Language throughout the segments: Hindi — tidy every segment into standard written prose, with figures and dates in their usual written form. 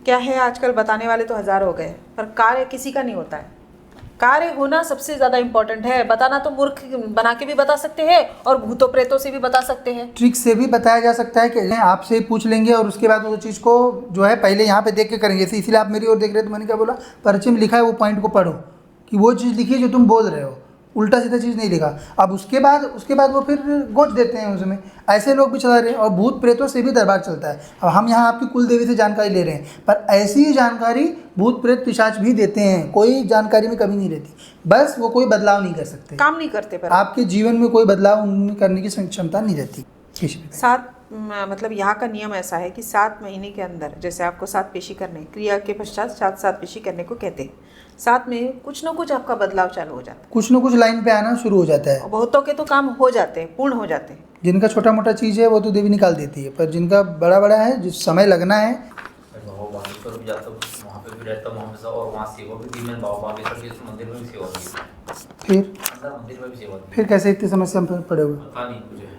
क्या है, आजकल बताने वाले तो हजार हो गए, पर कार्य किसी का नहीं होता है। कार्य होना सबसे ज़्यादा इम्पोर्टेंट है। बताना तो मूर्ख बना के भी बता सकते हैं और भूतों प्रेतों से भी बता सकते हैं, ट्रिक से भी बताया जा सकता है कि आपसे पूछ लेंगे और उसके बाद वो चीज़ को जो है पहले यहाँ पे देख के करेंगे। इसीलिए आप मेरी ओर देख रहे हो तो मैंने क्या बोला, पर्चे में लिखा है वो पॉइंट को पढ़ो कि वो चीज़ लिखी है जो तुम बोल रहे हो, उल्टा सीधा चीज़ नहीं लिखा। अब उसके बाद वो फिर गोच देते हैं उसमें। ऐसे लोग भी चला रहे हैं और भूत प्रेतों से भी दरबार चलता है। अब हम यहाँ आपकी कुल देवी से जानकारी ले रहे हैं, पर ऐसी ही जानकारी भूत प्रेत पिशाच भी देते हैं। कोई जानकारी में कमी नहीं रहती, बस वो कोई बदलाव नहीं कर सकते, काम नहीं करते। पर आपके जीवन में कोई बदलाव उनमें करने की क्षमता नहीं रहती। मतलब यहाँ का नियम ऐसा है कि 7 महीने के अंदर, जैसे आपको 7 पेशी करने, क्रिया के पश्चात 7 पेशी करने को कहते हैं। 7 में कुछ ना कुछ आपका बदलाव चालू हो जाता है, कुछ ना कुछ लाइन पे आना शुरू हो जाता है। बहुतों के तो काम हो जाते हैं, पूर्ण हो जाते हैं। जिनका छोटा मोटा चीज़ है वो तो देवी निकाल देती है, पर जिनका बड़ा बड़ा है, जिस समय लगना है। बाबा बागेश्वर भी जाता हूँ, वहाँ पे भी रहता हूँ हमेशा, और वहाँ सेवा भी की। मैं बाबा बागेश्वर के मंदिर में भी सेवा की, फिर अंदर मंदिर में भी सेवा की। फिर कैसे इतनी समस्या में पड़े हुए? पता नहीं मुझे।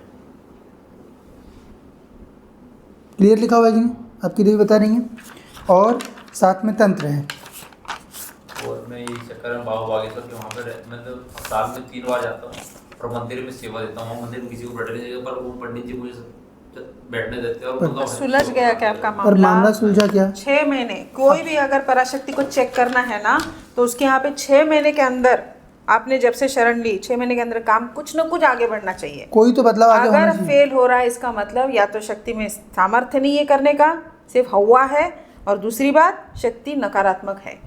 क्लियर लिखा हुआ है कि नहीं, आपकी देवी बता रही हैं। और साथ में तंत्र है। और मैं ये चक्कर में बाबा बागेश्वर के वहाँ पे मैं तो साल में 3 बार जाता हूँ और मंदिर में सेवा देता हूँ। मंदिर में किसी को बैठने नहीं देता, पर वो पंडित जी मुझे बैठने देते हैं। और सुलझ गया क्या आपका पर मामला सुलझा क्या? 6 महीने कोई भी अगर पराशक्ति को चेक करना है ना, तो उसके यहाँ पे 6 महीने के अंदर, आपने जब से शरण ली 6 महीने के अंदर काम कुछ ना कुछ आगे बढ़ना चाहिए। कोई तो बदलाव आगे होना अगर चाहिए। फेल हो रहा है, इसका मतलब या तो शक्ति में सामर्थ्य नहीं है करने का, सिर्फ हवा है, और दूसरी बात शक्ति नकारात्मक है।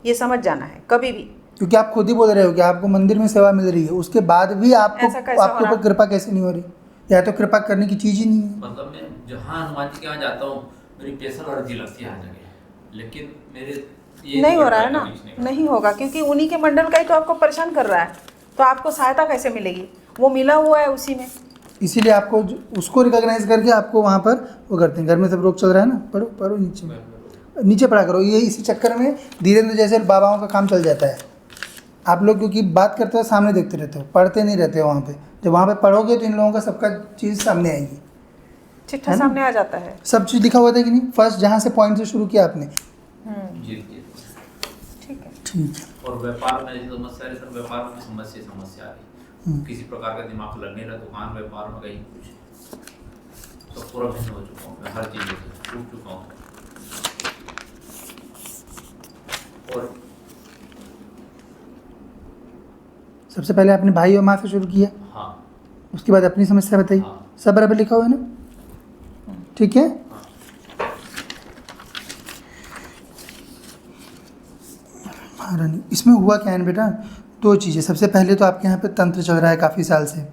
ये समझ जाना है कभी भी। क्योंकि आप खुद ही बोल रहे हो कि आपको मंदिर में सेवा मिल रही है, उसके बाद भी आपको ऐसा कैसा हो आपके रहा? ऊपर कृपा कैसे नहीं हो रही? या तो कृपा करने की चीज़ ही नहीं है। मतलब मैं जहाँ हनुमान जी के यहाँ जाता हूँ, मेरी प्रेशर और जी लगती है हर जगह, लेकिन मेरे ये नहीं हो रहा है ना, नहीं होगा, क्योंकि उन्हीं के मंडल का ही तो आपको परेशान कर रहा है, तो आपको सहायता कैसे मिलेगी? वो मिला हुआ है उसी में। इसीलिए आपको उसको रिकॉग्नाइज करके आपको वहाँ पर वो करते हैं। घर में सब रोग चल रहा है ना, पढ़ो पढ़ो, नीचे पढ़ा करो। ये इसी चक्कर में धीरेन्द्र जैसे बाबाओं का काम चल जाता है। आप लोग क्योंकि बात करते हो सामने देखते रहते हो, पढ़ते नहीं रहते हो वहाँ पे। जब वहाँ पे पढ़ोगे तो इन लोगों का सबका चीज़ सामने आएगी, चिट्ठा सामने आ जाता है, सब चीज़ लिखा हुआ था कि नहीं। फर्स्ट जहाँ से पॉइंट से शुरू किया आपने। जी। ठीक है। ठीक है। और व्यापार में जो समस्या है सर, व्यापार में समस्या आ रही, किसी प्रकार का दिमाग लग नहीं रहा, दुकान व्यापार में कहीं कुछ, तो पूरा भिन्न हो चुका हूँ मैं, हर चीज़ से टूट चुका हूँ। और सबसे पहले आपने भाई और माँ से शुरू किया, हाँ, उसके बाद अपनी समस्या बताई। हाँ। सब बराबर लिखा हुआ है ना? ठीक है। महारानी, इसमें हुआ क्या है ना बेटा, 2 चीज़ें। सबसे पहले तो आपके यहाँ पे तंत्र चल रहा है काफ़ी साल से।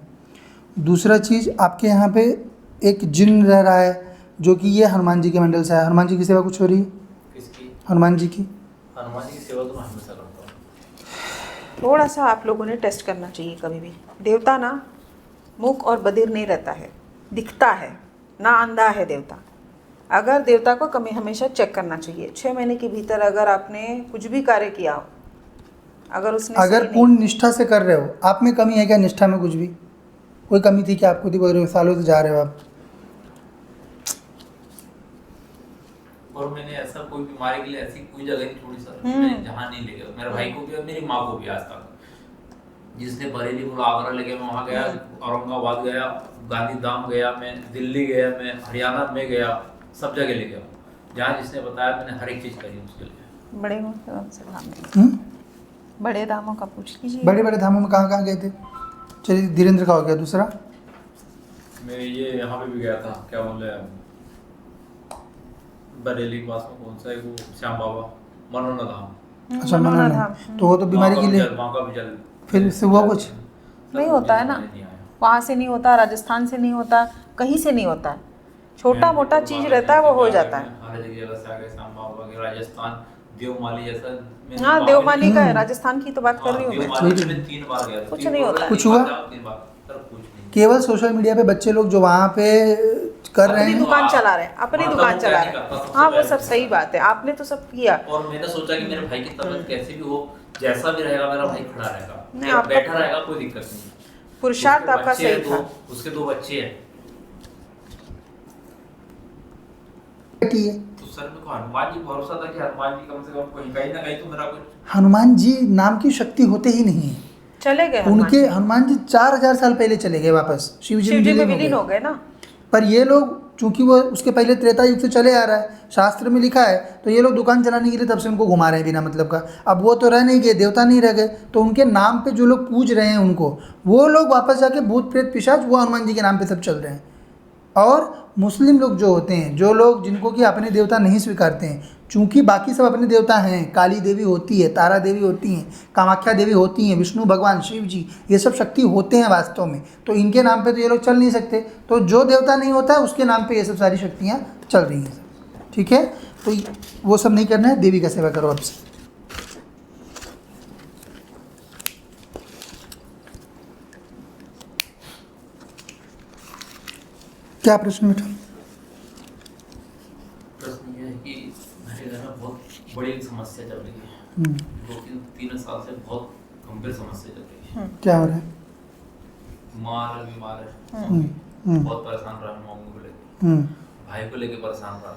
दूसरा चीज़, आपके यहाँ पे एक जिन रह रहा है जो कि ये हनुमान जी के मंडल से है। हनुमान जी की सेवा कुछ हो रही है? किसकी? हनुमान जी की। हनुमान जी की सेवा तो मैं हमेशा करता हूँ। थोड़ा सा आप लोगों ने टेस्ट करना चाहिए कभी भी। देवता ना मूक और बधिर नहीं रहता है, दिखता है ना, अंधा है देवता। अगर देवता को कभी हमेशा चेक करना चाहिए। 6 महीने के भीतर अगर आपने कुछ भी कार्य किया हो, अगर पूर्ण निष्ठा से कर रहे हो, आप में कमी है क्या? निष्ठा में कुछ भी कोई कमी थी क्या? आप खुद ही बोल रहे हो सालों से जा रहे हो आप। और मैंने ऐसा कोई बीमारी के लिए ऐसी कोई जगह नहीं छोड़ी सर, मैं जहाँ नहीं ले गया। मेरे भाई को भी और मेरी माँ को भी आज तक, जिसने बरेली बोला, आगरा ले गया, मैं वहाँ गया, औरंगाबाद गया, गांधी धाम गया, मैं दिल्ली गया, मैं हरियाणा में गया, सब जगह ले गया। जहाँ जिसने बताया मैंने हर एक चीज़ करी उसके लिए। बड़े दामों का पूछ लीजिए। बड़े बड़े धामों में कहाँ कहाँ गए थे? चलिए, धीरेन्द्र का हो गया। दूसरा मैं ये यहाँ पे भी गया था, क्या बोले, बरेली के पास में कौन सा है वो, श्याम बाबा, मनोना धाम। अच्छा, मनोना। तो वो तो बीमारी के लिए, वहाँ का भी जल। फिर इससे हुआ कुछ? नहीं होता है ना, वहाँ से नहीं होता, राजस्थान से नहीं होता, कहीं से नहीं होता। छोटा मोटा चीज रहता है वो हो जाता है। हर जगह से आगे श्याम बाबा के, राजस्थान देवमाली जैसा। हाँ, देवमाली का है, राजस्थान की तो बात कर रही हूँ मैं। देवमाली में 3 बार गया था। कुछ नहीं होता है। कुछ हुआ? 3 बार सर, कुछ नहीं। केवल सोशल मीडिया पे बच्चे लोग जो वहाँ पे कर रहे अपनी हैं, दुकान चला रहे हैं, अपनी दुकान चला रहे हैं। हाँ, वो सब सही बात है, आपने तो सब किया। और मैंने सोचा कि मेरे भाई की तबीयत कैसी भी हो, जैसा भी रहेगा मेरा भाई खड़ा रहेगा, नहीं, या आपका बैठा रहेगा, कोई दिक्कत नहीं। पुरुषार्थ उसके आपका बच्चे सही हैं था। उसके 2 बच्चे हैं, बेटी है। तो सर मेरे को हनुमान जी भरोसा था कि हनुमान जी कम से कम कहीं ना कहीं तो मेरा कुछ। हनुमान जी नाम की शक्ति होते ही नहीं है। चले गए हनुमान उनके जी। हनुमान जी 4000 साल पहले चले गए वापस, शिव जी शिव जी में विलीन विलीन हो गए ना। पर ये लोग चूंकि वो उसके पहले त्रेता युग से चले आ रहा है, शास्त्र में लिखा है, तो ये लोग दुकान चलाने के लिए तब से उनको घुमा रहे हैं बिना मतलब का। अब वो तो रह नहीं गए, देवता नहीं रह गए, तो उनके नाम पे जो लोग पूज रहे हैं उनको, वो लोग वापस जाके भूत प्रेत पिशाच वो हनुमान जी के नाम पे सब चल रहे हैं। और मुस्लिम लोग जो होते हैं, जो लोग जिनको कि अपने देवता नहीं स्वीकारते हैं, चूंकि बाकी सब अपने देवता हैं, काली देवी होती है, तारा देवी होती हैं, कामाख्या देवी होती हैं, विष्णु भगवान, शिव जी, ये सब शक्ति होते हैं वास्तव में, तो इनके नाम पे तो ये लोग चल नहीं सकते। तो जो देवता नहीं होता है उसके नाम पे ये सब सारी शक्तियाँ चल रही हैं। ठीक है, तो वो सब नहीं करना है, देवी का सेवा करो अब से। क्या प्रश्न बेटा? प्रश्न ये है कि मेरे घर में बहुत बड़ी एक समस्या चल रही है, 2-3 साल से बहुत गंभीर समस्या चल रही है। क्या हो रहा है? माँ बीमार है, बहुत परेशान रहा हूँ मम्मी को लेकर, भाई को लेकर परेशान रहा।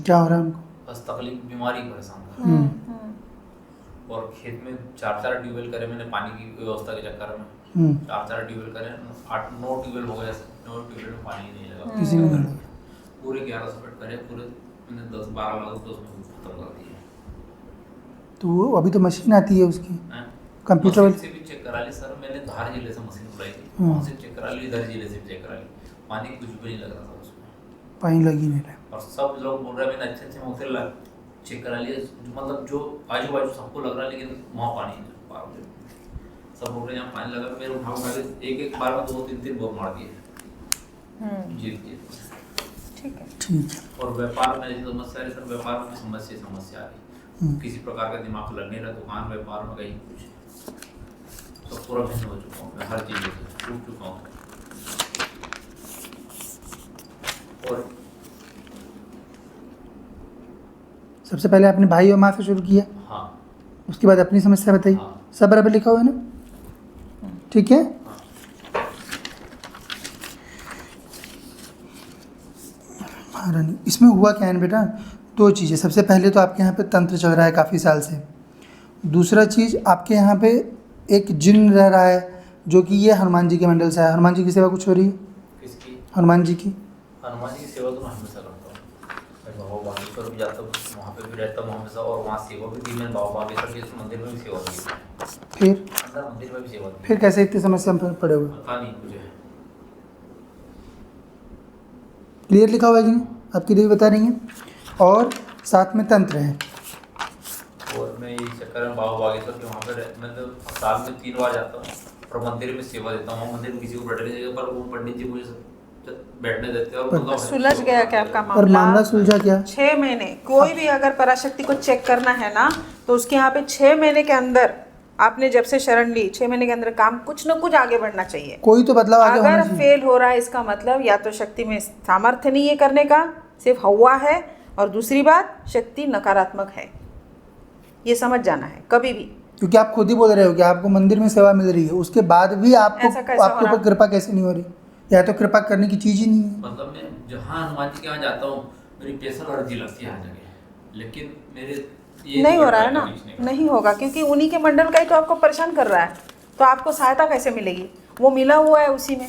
क्या हो रहा है उनको? बस तकलीफ बीमारी परेशान रहा। और खेत में 4 ट्यूबवेल करे मैंने पानी की व्यवस्था के चक्कर में, 4 ट्यूबवेल करे, 8-9 ट्यूबवेल हो गए, 9 ट्यूबवेल में पानी नहीं लगा। किसी में गड़बड़? पूरे 1100 फीट करे, पूरे मैंने 10-12 लाख तो उसमें खत्म कर दिए। तो वो अभी तो मशीन आती है उसकी, हैं? कंप्यूटर मशीन से भी चेक करा ली सर मैंने, धार जिले से मशीन बुलाई थी, वहाँ से चेक करा ली, इधर जिले से भी चेक करा ली, पानी कुछ भी नहीं लग रहा था उसमें। पानी लग ही नहीं रहा। और सब लोग बोल रहे हैं मैंने अच्छे मोटर चेक करा लिए, मतलब जो आजू बाजू सबको लग रहा है, लेकिन वहाँ पानी नहीं लग पा रहा। सब बोल रहे हैं यहाँ पानी लगा, मेरे उठा उठा एक बार में 2-3 बोर मार दिए। जी जी ठीक है। ठीक है। और व्यापार में ऐसी समस्या है सर, व्यापार में समस्या आ रही, किसी प्रकार का दिमाग लग नहीं रहा, दुकान व्यापार में कहीं कुछ सब पूरा भिन्न हो चुका हूँ मैं, हर चीज़ से टूट चुका हूँ। और सबसे पहले आपने भाई और माँ से शुरू किया, हाँ उसके बाद अपनी समस्या बताई। हाँ। सब बराबर लिखा हुआ है ना? ठीक है। महारानी, इसमें हुआ क्या है ना बेटा, 2 चीज़ें। सबसे पहले तो आपके यहाँ पे तंत्र चल रहा है काफ़ी साल से। दूसरा चीज़, आपके यहाँ पे एक जिन रह रहा है जो कि ये हनुमान जी के मंडल से है। हनुमान जी की सेवा कुछ हो रही है? किसकी? हनुमान जी की। हनुमान जी की सेवा तो मैं हमेशा करता हूँ, मैं बाबा बागेश्वर भी जाता हूँ, वहाँ पे भी रहता हूँ हमेशा, और वहाँ सेवा भी की मैंने, बाबा बागेश्वर के मंदिर में भी सेवा की, फिर अंदर मंदिर में भी सेवा की। फिर कैसे इतनी समस्या में पड़े हुए? पता नहीं मुझे। क्लियर लिखा हुआ है कि नहीं? आपकी देवी बता रही हैं। और साथ में तंत्र है। और मैं यही चक्कर में बाबा बागेश्वर के वहाँ पे मैं तो साल में 3 बार जाता हूँ, और मंदिर में सेवा देता हूँ। मंदिर में किसी को बैठने देगा, पर वो पंडित जी मुझे बैठने देते हैं। और सुलझ गया क्या आपका और मामला सुलझा क्या? 6 महीने। कोई भी अगर पराशक्ति को चेक करना है ना, तो उसके यहाँ पे 6 महीने के अंदर, आपने जब से शरण ली 6 महीने के अंदर काम कुछ न कुछ आगे बढ़ना चाहिए। कोई तो बदलाव आगे होना अगर चाहिए। फेल हो रहा है, इसका मतलब या तो शक्ति में सामर्थ्य नहीं है करने का, सिर्फ हवा है, और दूसरी बात शक्ति नकारात्मक है। ये समझ जाना है कभी भी। क्योंकि आप खुद ही बोल रहे हो कि आपको मंदिर में सेवा मिल रही है, उसके बाद भी आपको ऐसा कैसा आपके हो रहा? ऊपर कृपा कैसे नहीं हो रही? या तो कृपा करने की चीज़ ही नहीं है। मतलब मैं जहाँ हनुमान जी के यहाँ जाता हूँ, मेरी स्पेशल अर्जी लगती है हर जगह, लेकिन मेरे ये नहीं हो रहा है ना, नहीं होगा, क्योंकि उन्हीं के मंडल का ही तो आपको परेशान कर रहा है, तो आपको सहायता कैसे मिलेगी? वो मिला हुआ है उसी में।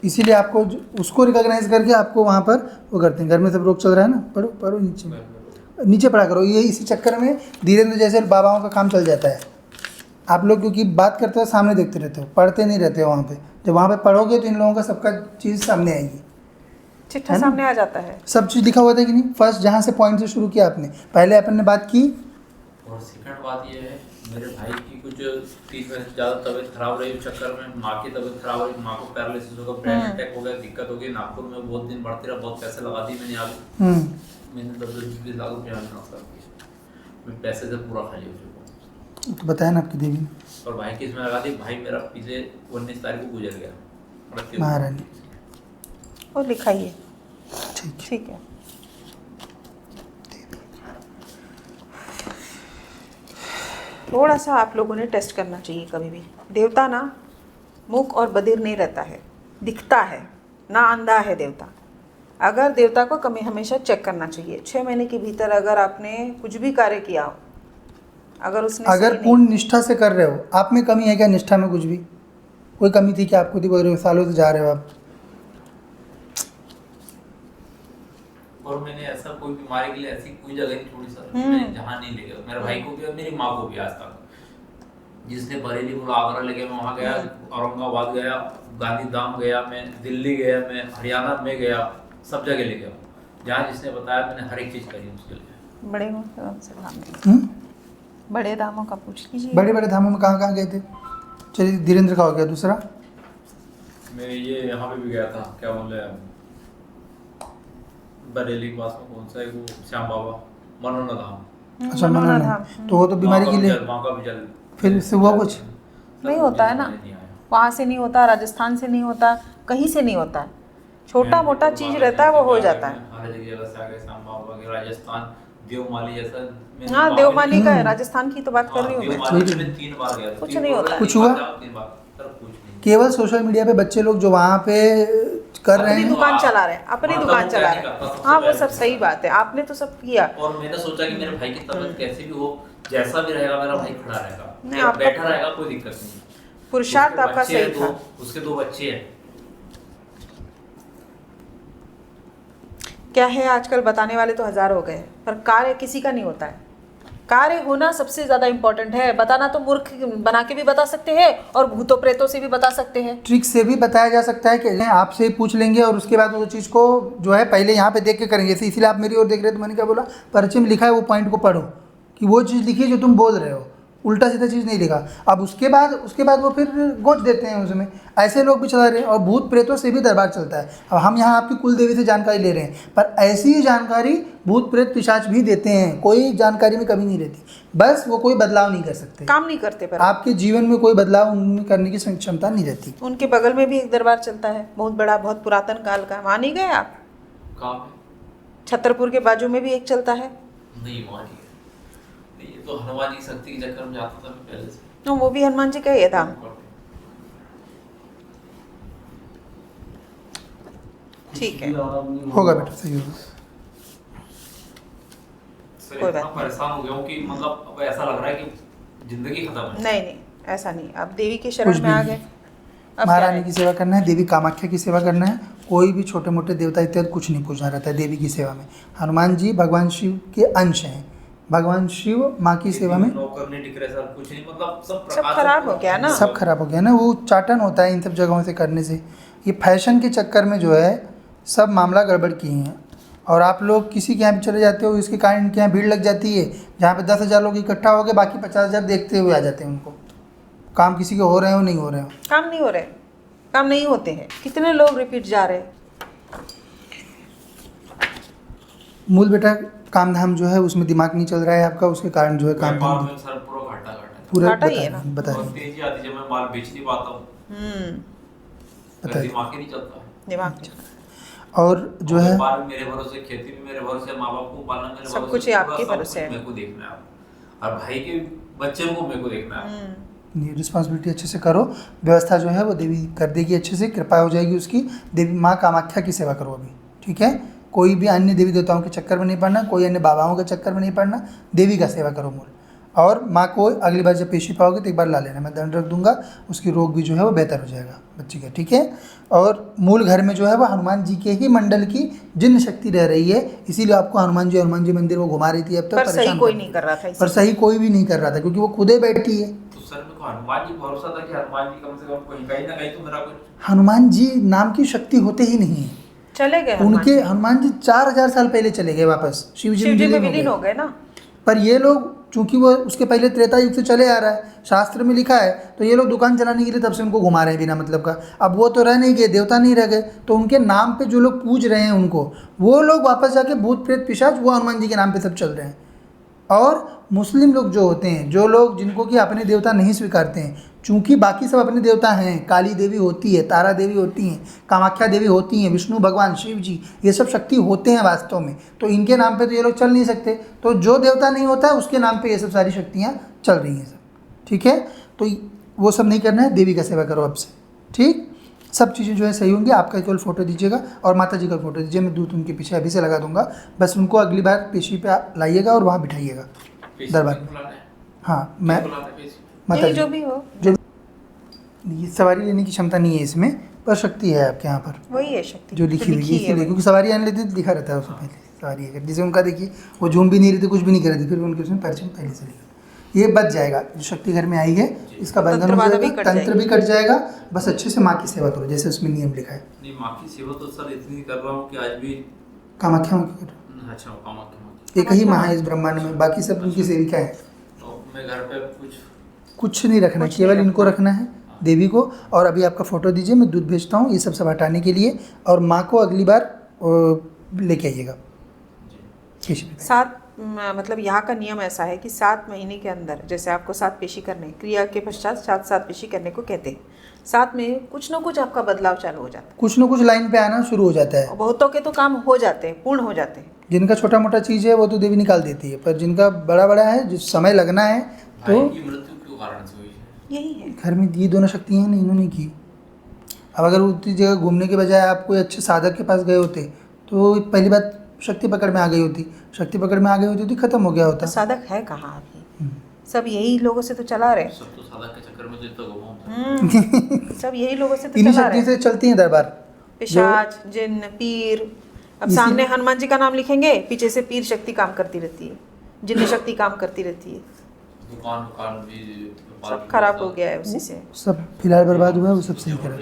इसीलिए आपको उसको रिकॉग्नाइज करके आपको वहाँ पर वो करते हैं। घर में सब रोग चल रहा है ना, पढ़ो पढ़ो, नीचे पढ़ा करो। ये इसी चक्कर में धीरेन्द्र जैसे बाबाओं का काम चल जाता है। आप लोग क्योंकि बात करते हो, सामने देखते रहते हो, पढ़ते नहीं रहते हो वहाँ पे। जब वहाँ पे पढ़ोगे तो इन लोगों का सबका चीज़ सामने आएगी, चिट्ठा सामने आ जाता है, सब चीज़ लिखा हुआ था कि नहीं? फर्स्ट जहाँ से पॉइंट से शुरू किया आपने, पहले अपन ने बात की। और सेकंड बात ये है, मेरे भाई की कुछ 3 महीने से ज़्यादा तबीयत खराब रही, उस चक्कर में माँ की तबीयत खराब रही, माँ को पैरालिसिस हो गया, ब्रेन अटैक हो गया, दिक्कत हो गई। नागपुर में बहुत दिन बढ़ती रहा, बहुत पैसे लगा दिए मैंने। आगे मैंने 10-20 लाख रुपये ट्रांसफर किए, मैं पैसे से पूरा खाली हो चुका हूँ। तो बताया ना आपकी देवी ने। और भाई की इसमें लगा दी, भाई मेरा पिछले 19 तारीख को गुजर गया, मृत्यु। महारानी, और लिखाइए। ठीक है। ठीक है। थोड़ा सा आप लोगों ने टेस्ट करना चाहिए कभी भी। देवता ना मूक और बधिर नहीं रहता है, दिखता है, ना अंधा है देवता। अगर देवता को कभी हमेशा चेक करना चाहिए 6 महीने के भीतर। अगर आपने कुछ भी कार्य किया हो, अगर उसने अगर सही नहीं- पूर्ण निष्ठा से कर रहे हो, आप में कमी है क्या निष्ठा में? कुछ भी कोई कमी थी क्या आपको? थी कोई सालों से जा रहे हो आप? और मैंने ऐसा कोई बीमारी के लिए ऐसी कोई जगह नहीं छोड़ी सर, मैं जहाँ नहीं ले गया। मेरे भाई को भी और मेरी माँ को भी आज तक। जिसने बरेली बोला आगरा ले गया, मैं वहाँ गया, औरंगाबाद गया, गांधी धाम गया, मैं दिल्ली गया, मैं हरियाणा में गया, सब जगह ले गया। जहाँ जिसने बताया मैंने हर एक चीज़ करी उसके लिए। बड़े दाम से धाम नहीं। हम्म? बड़े दामों का पूछ लीजिए। बड़े बड़े धामों में कहाँ कहाँ गए थे? चलिए, धीरेन्द्र का हो गया। दूसरा मैं ये यहाँ पे भी गया था, क्या बोले, बरेली के पास में कौन सा है वो, श्याम बाबा, मनोना धाम। अच्छा, मनोना मनोना धाम। तो वो तो बीमारी के लिए माँ का भी जल फिर इससे हुआ कुछ? नहीं होता है ना, वहाँ से नहीं होता, राजस्थान से नहीं होता, कहीं से नहीं होता। छोटा मोटा चीज रहता है वो हो जाता है। हर जगह से आगे श्याम बाबा के राजस्थान देवमाली जैसा। मैंने हाँ, वहाँ देवमाली का है, हम्म। राजस्थान की तो बात कर रही हूँ मैं। देवमाली में 3 बार गया था। कुछ 3 नहीं होता है। कुछ हुआ? 3 बार सर, कुछ नहीं। केवल सोशल मीडिया पे बच्चे लोग जो वहाँ पे कर रहे अपनी हैं, दुकान चला रहे हैं, अपनी मतलब दुकान वो चला क्या रहे नहीं करता, हैं। सबसे हाँ, वो पहले सब सही बात है, आपने तो सब किया। और मैंने सोचा कि मेरे भाई की तबीयत कैसी भी हो, जैसा भी रहेगा मेरा भाई खड़ा रहेगा, नहीं, या आपका- बैठा रहेगा, कोई दिक्कत नहीं। पुरुषार्थ उसके आपका बच्चे सही हैं था। उसके 2 बच्चे हैं। क्या है, आजकल बताने वाले तो 1000 हो गए हैं, पर कार्य किसी का नहीं होता है। कार्य होना सबसे ज़्यादा इम्पोर्टेंट है। बताना तो मूर्ख बना के भी बता सकते हैं और भूतों प्रेतों से भी बता सकते हैं। ट्रिक से भी बताया जा सकता है कि आपसे ही पूछ लेंगे और उसके बाद वो चीज़ को जो है पहले यहाँ पे देख के करेंगे। इसीलिए आप मेरी ओर देख रहे हो तो मैंने क्या बोला, परिचय में लिखा है वो पॉइंट को पढ़ो कि वो चीज़ लिखी है जो तुम बोल रहे हो, उल्टा सीधा चीज़ नहीं लिखा। अब उसके बाद वो फिर गोच देते हैं उसमें। ऐसे लोग भी चला रहे हैं और भूत प्रेतों से भी दरबार चलता है। अब हम यहाँ आपकी कुल देवी से जानकारी ले रहे हैं, पर ऐसी ही जानकारी भूत प्रेत पिशाच भी देते हैं। कोई जानकारी में कमी नहीं रहती, बस वो कोई बदलाव नहीं कर सकते। काम नहीं करते, पर आपके जीवन में कोई बदलाव उनमें करने की क्षमता नहीं रहती। उनके बगल में भी एक दरबार चलता है, बहुत बड़ा, बहुत पुरातन काल का। वहाँ नहीं गए आप? कहाँ पे? छतरपुर के बाजू में भी एक चलता है। नहीं, वहाँ नहीं है। ये तो हनुमान जी की शक्ति के चक्कर में जाता था मैं पहले से। तो वो भी हनुमान जी का ही है धाम। ठीक है, होगा बेटा, सही होगा। सर, कोई इतना बात परेशान हो गया हूँ कि मतलब अब ऐसा लग रहा है कि जिंदगी खत्म है। नहीं नहीं, ऐसा नहीं। अब देवी के शरण कुछ में भी आ नहीं। गए। अब क्या महारानी है? की सेवा करना है, देवी कामाख्या की सेवा करना है। कोई भी छोटे मोटे देवता इत्यादि कुछ नहीं पूछना रहता है देवी की सेवा में। हनुमान जी भगवान शिव के अंश हैं। भगवान शिव माँ की सेवा में नौकर नहीं दिख रहे सर, कुछ नहीं, मतलब सब सब खराब हो गया ना। सब खराब हो गया ना। वो चाटन होता है इन सब जगहों से करने से। ये फैशन के चक्कर में जो है सब मामला गड़बड़ किए हैं। और आप लोग किसी के यहाँ भी चले जाते हो, इसके कारण इनके यहाँ भीड़ लग जाती है। जहाँ पे 10,000 लोग इकट्ठा हो गए, बाकी 50,000 देखते हुए आ जाते हैं उनको। काम किसी के हो रहे हो नहीं हो रहे हो। काम नहीं हो रहे, काम नहीं होते हैं। कितने लोग रिपीट जा रहे हैं। मूल बेटा काम धाम जो है उसमें दिमाग नहीं चल रहा है आपका, उसके कारण जो है काम व्यापार धाम में सर पूरा घाटा घाटा है। पूरा घाटा ही है ना। बता बहुत दें तेजी आती है, जब मैं माल बेच नहीं पाता हूँ, मेरा बताइए। दिमाग ही नहीं चलता है। दिमाग और जो है व्यापार भी मेरे भरोसे, खेती भी मेरे भरोसे, माँ बाप को पालना मेरे सब भरोसे, कुछ ही पूरा आपके सब भरोसे कुछ है। मेरे को देखना है अब। और भाई के बच्चे को मेरे को देखना है। ये रिस्पॉन्सिबिलिटी अच्छे से करो। व्यवस्था जो है वो देवी कर देगी अच्छे से, कृपा हो जाएगी उसकी। देवी माँ कामाख्या की सेवा करो अभी, ठीक है। कोई भी अन्य देवी देवताओं के चक्कर में नहीं पड़ना, कोई अन्य बाबाओं के चक्कर में नहीं पड़ना। देवी का सेवा करो मूल। और माँ को अगली बार जब पेशी पाओगे तो एक बार ला लेना, मैं दंड रख दूंगा। उसकी रोग भी जो है वो बेहतर हो जाएगा बच्ची का, ठीक है। और मूल घर में जो है वो हनुमान जी के ही मंडल की जिन्न शक्ति रह रही है, इसीलिए आपको हनुमान जी मंदिर वो घुमा रही थी अब तक। पर सही परेशान कोई कर नहीं रही कर रहा था थी। इसे। पर सही कोई भी नहीं कर रहा था, क्योंकि वो खुदे बैठी है। तो सर मेरे को हनुमान जी भरोसा था कि हनुमान जी कम से कम कहीं कहीं ना कहीं तो मेरा कुछ। हनुमान जी नाम की शक्ति होते ही नहीं है। चले गए उनके हनुमान जी 4000 साल पहले चले गए वापस, शिव जी शिव जी में में विलीन हो हो गए। गए ना। पर ये लोग चूंकि वो उसके पहले त्रेता युग से चले आ रहा है, शास्त्र में लिखा है, तो ये लोग दुकान चलाने के लिए तब से उनको घुमा रहे हैं बिना मतलब का। अब वो तो रह नहीं गए, देवता नहीं रह गए, तो उनके नाम पे जो लोग पूज रहे हैं उनको, वो लोग वापस जाके भूत प्रेत पिशाच वो हनुमान जी के नाम पे सब चल रहे हैं। और मुस्लिम लोग जो होते हैं, जो लोग जिनको कि अपने देवता नहीं स्वीकारते हैं, चूंकि बाकी सब अपने देवता हैं, काली देवी होती है, तारा देवी होती हैं, कामाख्या देवी होती हैं, विष्णु भगवान, शिव जी, ये सब शक्ति होते हैं वास्तव में, तो इनके नाम पे तो ये लोग चल नहीं सकते। तो जो देवता नहीं होता है उसके नाम पे ये सब सारी शक्तियाँ चल रही हैं सब, ठीक है। तो वो सब नहीं करना है, देवी का सेवा करो अब से, ठीक। सब चीज़ें जो है सही होंगी। आपका केवल फ़ोटो दीजिएगा और माता जी का फ़ोटो दीजिए, मैं दूध उनके पीछे अभी से लगा दूंगा। बस उनको अगली बार पेशी पे लाइएगा और वहाँ बिठाइएगा दरबार में। हाँ, मैं माता नहीं, जी जो भी हो, जो ये सवारी लेने की क्षमता नहीं है इसमें, पर शक्ति है आपके यहाँ पर वही है शक्ति जो लिखी हुई है, इसीलिए वही। क्योंकि सवारी आने लेती तो लिखा रहता है उससे पहले सवारी अगर, जैसे उनका देखिए वो झूम भी नहीं रही थी, कुछ भी नहीं कर रही थी, फिर उनके उसमें परिचय पहले से लिखा। ये बच जाएगा, जो शक्ति घर में आई है इसका बंधन हो तंत्र भी जाएगा, कट तंत्र भी जाएगी। कट जाएगा। बस अच्छे से माँ की सेवा करो जैसे उसमें नियम लिखा है। नहीं, माँ की सेवा तो सर इतनी कर रहा हूँ कि आज भी। कामाख्या माँ की करो, अच्छा, कामाख्या एक ही माँ है इस ब्रह्मांड में, बाकी सब उनकी सेविका है। तो मैं घर पे कुछ नहीं रखना, कुछ केवल नहीं इनको रखना है देवी को। और अभी आपका फ़ोटो दीजिए, मैं दूध भेजता हूँ ये सब हटाने के लिए, और माँ को अगली बार लेके आइएगा। पेशी पे। 7 मतलब यहाँ का नियम ऐसा है कि 7 महीने के अंदर, जैसे आपको 7 पेशी करने, क्रिया के पश्चात 7 पेशी करने को कहते हैं। 7 में कुछ ना कुछ आपका बदलाव चालू हो जाता है, कुछ ना कुछ लाइन पे आना शुरू हो जाता है। और बहुतों के तो काम हो जाते हैं, पूर्ण हो जाते हैं। जिनका छोटा मोटा चीज़ है वो तो देवी निकाल देती है, पर जिनका बड़ा बड़ा है, जिस समय लगना है, तो भाई की मृत्यु क्यों कारण से हुई है? यही है। घर में ये दोनों शक्तियाँ नहीं इन्होंने की। अब अगर उतनी जगह घूमने के बजाय आप कोई अच्छे साधक के पास गए होते तो पहली बात शक्ति पकड़ में आ गई होती, शक्ति पकड़ में आ गई होती तो खत्म हो गया होता। तो साधक है कहाँ अभी? सब यही लोगों से तो चला रहे, सब तो साधक के चक्कर में तो इतना घुमा होता है। सब यही लोगों से तो इन्हीं चला शक्ति रहे। से चलती है दरबार। पिशाच, जिन, पीर। अब सामने हनुमान जी का नाम लिखेंगे, पीछे से पीर शक्ति काम करती रहती है, जिन शक्ति काम करती रहती है। दुकान भी सब खराब हो गया है उसी से। सब फिलहाल बर्बाद हुआ है, वो सब सही करा।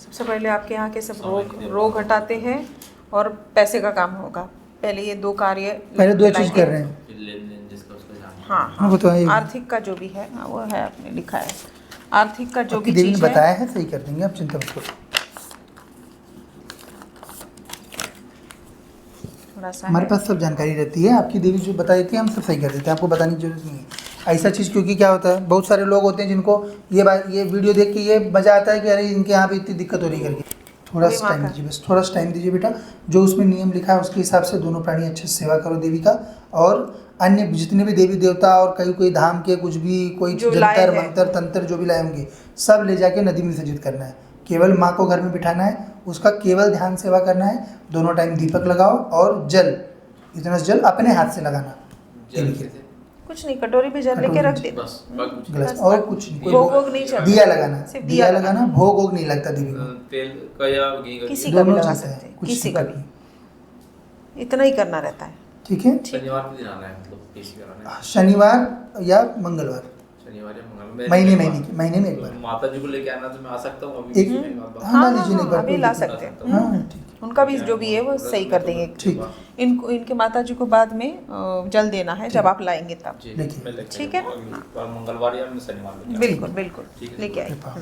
सबसे पहले आपके यहाँ के सब रोग हटाते हैं और पैसे का काम होगा। पहले ये 2 कार्य पहले 2 चीज़ कर रहे हैं। लेन-देन जिसका उसका जाना। हाँ हाँ, वो तो है। आर्थिक का जो भी है, हाँ, वो है, आपने लिखा है। आर्थिक का जो आपकी भी देवी ने चीज़ है, बताया है, सही कर देंगे, आप चिंता मत करो। थोड़ा सा हमारे है। पास सब जानकारी रहती है, आपकी देवी जो बता देती है हम सब सही कर देते हैं, आपको बताने की जरूरत नहीं है ऐसा चीज़। क्योंकि क्या होता है, बहुत सारे लोग होते हैं जिनको ये वीडियो देख के ये मज़ा आता है कि अरे इनके यहाँ पे इतनी दिक्कत हो रही करके। थोड़ा सा टाइम दीजिए, बस थोड़ा सा टाइम दीजिए बेटा। जो उसमें नियम लिखा है उसके हिसाब से दोनों प्राणी अच्छे से सेवा करो देवी का। और अन्य जितने भी देवी देवता और कोई धाम के कुछ भी कोई जो लाए जंतर हैं। मंत्र तंत्र जो भी लाए होंगे सब ले जाके नदी में विसर्जित करना है। केवल माँ को घर में बिठाना है, उसका केवल ध्यान सेवा करना है। दोनों टाइम दीपक लगाओ और जल, इतना जल अपने हाथ से लगाना देवी के। कुछ नहीं, कटोरी पे जल लेके रख देना, बस कुछ गिलास और कुछ नहीं। भोग वोग नहीं चढ़ता। दिया लगाना, सिर्फ दिया लगाना, भोग वोग नहीं लगता देवी को। तेल का या घी का। किसी का भी दोनों लगा चीज़ है, सकते हैं, कुछ किसी नहीं का करनी। भी, इतना ही करना रहता है। ठीक है, शनिवार के दिन आना है, मतलब पेशी कराना है। शनिवार या मंगलवार, शनिवार या मंगलवार महीने में एक बार। माता जी को लेके आना तो मैं आ सकता हूँ अभी। एक हाँ, ला लीजिए एक बार, अभी कोई ला दिक्कत सकते हैं। नहीं। हाँ ठीक है। उनका भी जो भी है वो सही कर देंगे। ठीक। इनको, इनके माता जी को बाद में जल देना है जब आप लाएंगे तब। जी, देखिए। मैं लेके ठीक है ना? आऊँगा अगली बार मंगलवार या मैं शनिवार लेके आऊँगा। बिल्कुल बिल्कुल ठीक है। लेके आइए। कृपा।